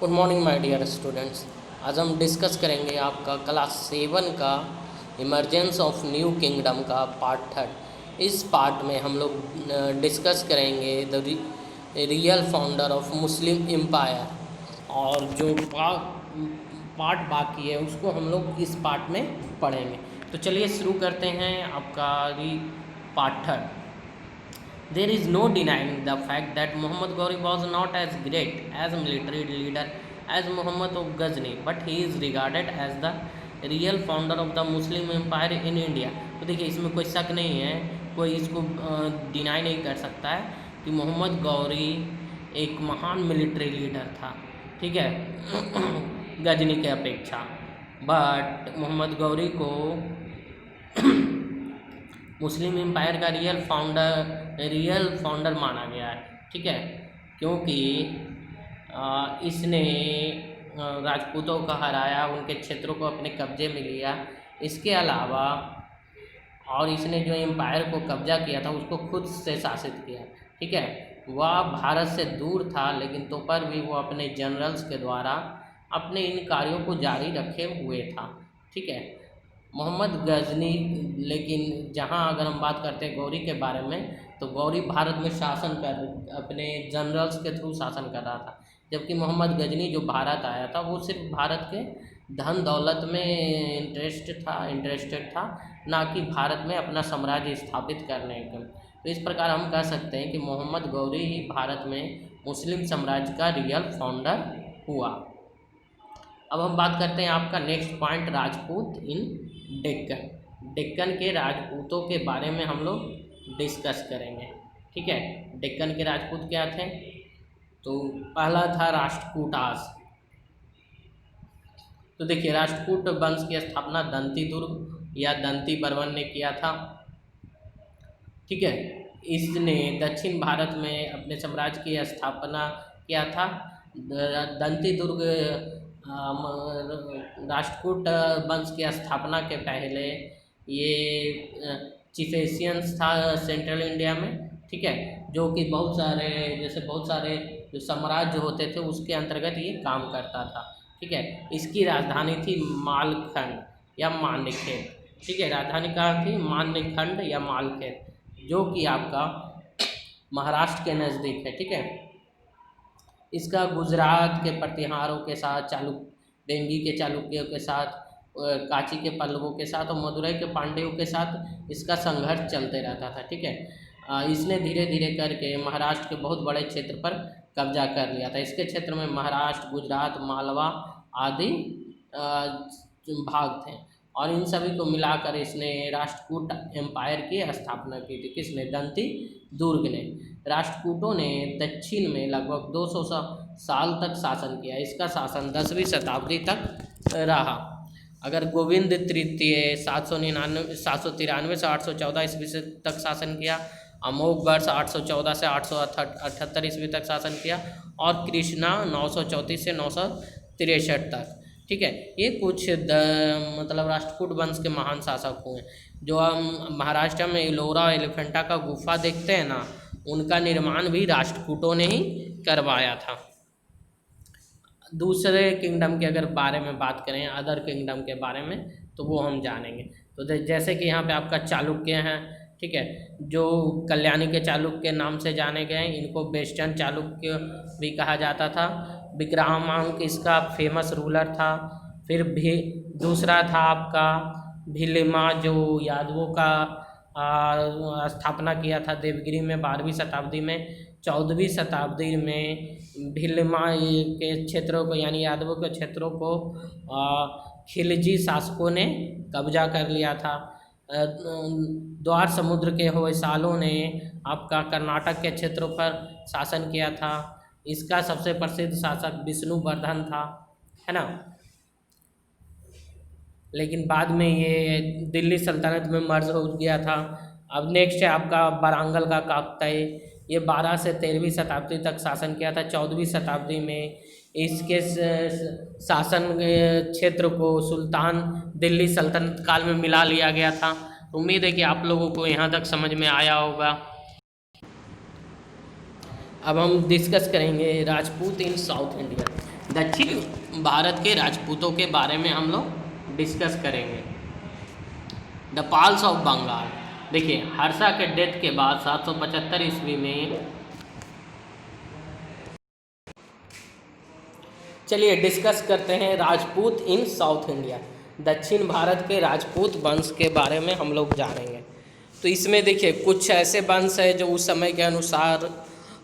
Good morning my dear students. आज हम discuss करेंगे आपका क्लास 7 का इमरजेंस ऑफ न्यू किंगडम का पार्ट थर्ड। इस पार्ट में हम लोग डिस्कस करेंगे the real founder of Muslim empire, और जो पार्ट बाकी है उसको हम लोग इस पार्ट में पढ़ेंगे। तो चलिए शुरू करते हैं आपका part third. There is no denying the fact that Muhammad Ghori was not as great as military leader as Muhammad of Ghazni, but he is regarded as the real founder of the Muslim Empire in India। तो देखिए इसमें कोई शक नहीं है, कोई इसको deny नहीं कर सकता है कि मोहम्मद गौरी एक महान मिलिट्री लीडर था, ठीक है, गजनी के अपेक्षा। बट मोहम्मद गौरी को मुस्लिम एम्पायर का रियल फाउंडर माना गया है, ठीक है, क्योंकि इसने राजपूतों को हराया, उनके क्षेत्रों को अपने कब्जे में लिया। इसके अलावा और इसने जो एम्पायर को कब्जा किया था उसको खुद से शासित किया, ठीक है। वह भारत से दूर था, लेकिन तो पर भी वो अपने जनरल्स के द्वारा अपने इन कार्यों को जारी रखे हुए था, ठीक है। मोहम्मद गजनी, लेकिन जहाँ अगर हम बात करते हैं गौरी के बारे में, तो गौरी भारत में अपने जनरल्स के थ्रू शासन कर रहा था, जबकि मोहम्मद गजनी जो भारत आया था वो सिर्फ भारत के धन दौलत में इंटरेस्टेड था, ना कि भारत में अपना साम्राज्य स्थापित करने का। तो इस प्रकार हम कह सकते हैं कि मोहम्मद गौरी ही भारत में मुस्लिम साम्राज्य का रियल फाउंडर हुआ। अब हम बात करते हैं आपका नेक्स्ट पॉइंट, राजपूत इन डेक्कन। डेक्कन के राजपूतों के बारे में हम लोग डिस्कस करेंगे, ठीक है। डेक्कन के राजपूत क्या थे? तो पहला था राष्ट्रकूटास। तो देखिए राष्ट्रकूट वंश की स्थापना दंती दुर्ग या दंती बर्मन ने किया था, ठीक है। इसने दक्षिण भारत में अपने साम्राज्य की स्थापना किया था। दंती दुर्ग राष्ट्रकूट वंश की स्थापना के पहले ये चिफेसियंस था सेंट्रल इंडिया में, ठीक है, जो कि बहुत सारे जो साम्राज्य होते थे उसके अंतर्गत ये काम करता था, ठीक है। इसकी राजधानी थी मालखंड या मान्यखेत, ठीक है। राजधानी कहाँ थी? मान्यखंड या मालखेत, जो कि आपका महाराष्ट्र के नज़दीक है, ठीक है। इसका गुजरात के प्रतिहारों के साथ, डेंगी के चालुक्यों के साथ, कांची के पल्लवों के साथ और मदुरई के पांड्यों के साथ इसका संघर्ष चलते रहता था, ठीक है। इसने धीरे धीरे करके महाराष्ट्र के बहुत बड़े क्षेत्र पर कब्जा कर लिया था। इसके क्षेत्र में महाराष्ट्र, गुजरात, मालवा आदि भाग थे, और इन सभी को मिलाकर इसने राष्ट्रकूट एम्पायर की स्थापना की थी। किसने? दंती दुर्ग ने। राष्ट्रकूटों ने दक्षिण में लगभग 200 साल तक शासन किया। इसका शासन 10वीं शताब्दी तक रहा। अगर गोविंद तृतीय 793 से 814 ईस्वी तक शासन किया, अमोघ वर्ष 814 से 878 ईस्वी तक शासन किया, और कृष्णा 934 से 963 तक, ठीक है। ये कुछ मतलब राष्ट्रकूट वंश के महान शासक हुए। जो हम महाराष्ट्र में एलोरा एलिफेंटा का गुफा देखते हैं ना, उनका निर्माण भी राष्ट्रकूटों ने ही करवाया था। दूसरे किंगडम के अगर बारे में बात करें, अदर किंगडम के बारे में, तो वो हम जानेंगे। तो जैसे कि यहाँ पे आपका चालुक्य हैं, ठीक है, जो कल्याणी के चालुक्य नाम से जाने गए, इनको वेस्टर्न चालुक्य भी कहा जाता था। विक्रमांक इसका फेमस रूलर था। फिर भी दूसरा था आपका भीलिमा, जो यादवों का स्थापना किया था देवगिरी में 12वीं शताब्दी में। 14वीं शताब्दी में भीलिमा के क्षेत्रों को, यानी यादवों के क्षेत्रों को खिलजी शासकों ने कब्जा कर लिया था। द्वार समुद्र के होयसालों ने आपका कर्नाटक के क्षेत्रों पर शासन किया था। इसका सबसे प्रसिद्ध शासक विष्णुवर्धन था, है ना, लेकिन बाद में ये दिल्ली सल्तनत में मर्ज हो गया था। अब नेक्स्ट है आपका वारंगल का काकतीय। ये 12 से 13वीं शताब्दी तक शासन किया था। 14वीं शताब्दी में इसके शासन क्षेत्र को सुल्तान दिल्ली सल्तनत काल में मिला लिया गया था। उम्मीद है कि आप लोगों को यहाँ तक समझ में आया होगा। अब हम डिस्कस करेंगे राजपूत इन साउथ इंडिया। दक्षिण भारत के राजपूतों के बारे में हम लोग डिस्कस करेंगे। The Palas of Bengal. देखिए, हर्षा के डेथ के बाद 775 ईस्वी में, चलिए डिस्कस करते हैं राजपूत इन साउथ इंडिया। दक्षिण भारत के राजपूत वंश के बारे में हम लोग जानेंगे। तो इसमें देखिए कुछ ऐसे वंश है जो उस समय के अनुसार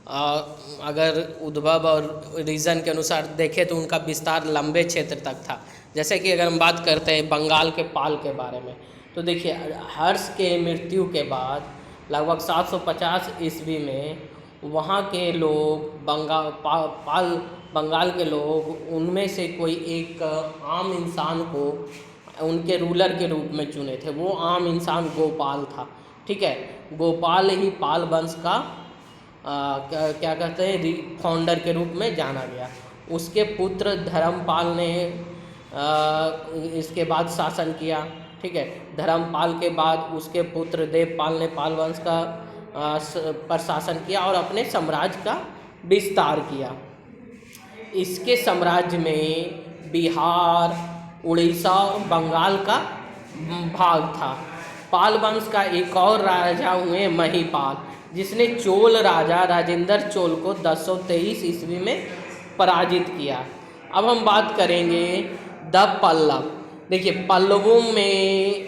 अगर उद्भव और रीजन के अनुसार देखें तो उनका विस्तार लंबे क्षेत्र तक था। जैसे कि अगर हम बात करते हैं बंगाल के पाल के बारे में, तो देखिए हर्ष के मृत्यु के बाद लगभग 750 ईस्वी में वहाँ के लोग बंगाल के लोग उनमें से कोई एक आम इंसान को उनके रूलर के रूप में चुने थे। वो आम इंसान गोपाल था। ठीक है, गोपाल ही पाल वंश का क्या कहते हैं फाउंडर के रूप में जाना गया। उसके पुत्र धर्मपाल ने इसके बाद शासन किया। ठीक है, धर्मपाल के बाद उसके पुत्र देवपाल ने पाल वंश का पर शासन किया और अपने साम्राज्य का विस्तार किया। इसके साम्राज्य में बिहार, उड़ीसा और बंगाल का भाग था। पाल वंश का एक और राजा हुए महिपाल, जिसने चोल राजा राजेंद्र चोल को 1023 ईस्वी में पराजित किया। अब हम बात करेंगे द पल्लव। देखिए पल्लवों में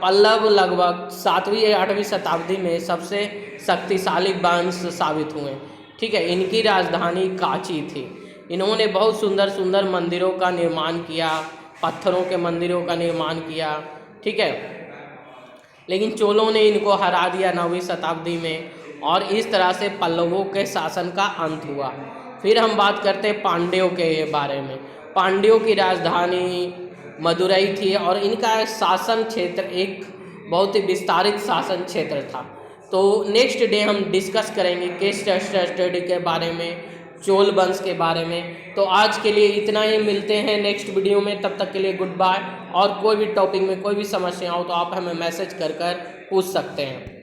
पल्लव लगभग 7वीं या 8वीं शताब्दी में सबसे शक्तिशाली वंश साबित हुए। ठीक है, इनकी राजधानी कांची थी। इन्होंने बहुत सुंदर सुंदर मंदिरों का निर्माण किया, पत्थरों के मंदिरों का निर्माण किया। ठीक है, लेकिन चोलों ने इनको हरा दिया 9वीं शताब्दी में और इस तरह से पल्लवों के शासन का अंत हुआ। फिर हम बात करते हैं पांड्यों के बारे में। पांड्यों की राजधानी मदुरई थी और इनका शासन क्षेत्र एक बहुत ही विस्तारित शासन क्षेत्र था। तो नेक्स्ट डे हम डिस्कस करेंगे केस स्टडी के बारे में, चोल वंश के बारे में। तो आज के लिए इतना ही, मिलते हैं नेक्स्ट वीडियो में। तब तक के लिए गुड बाय। और कोई भी टॉपिक में कोई भी समस्या हो तो आप हमें मैसेज कर पूछ सकते हैं।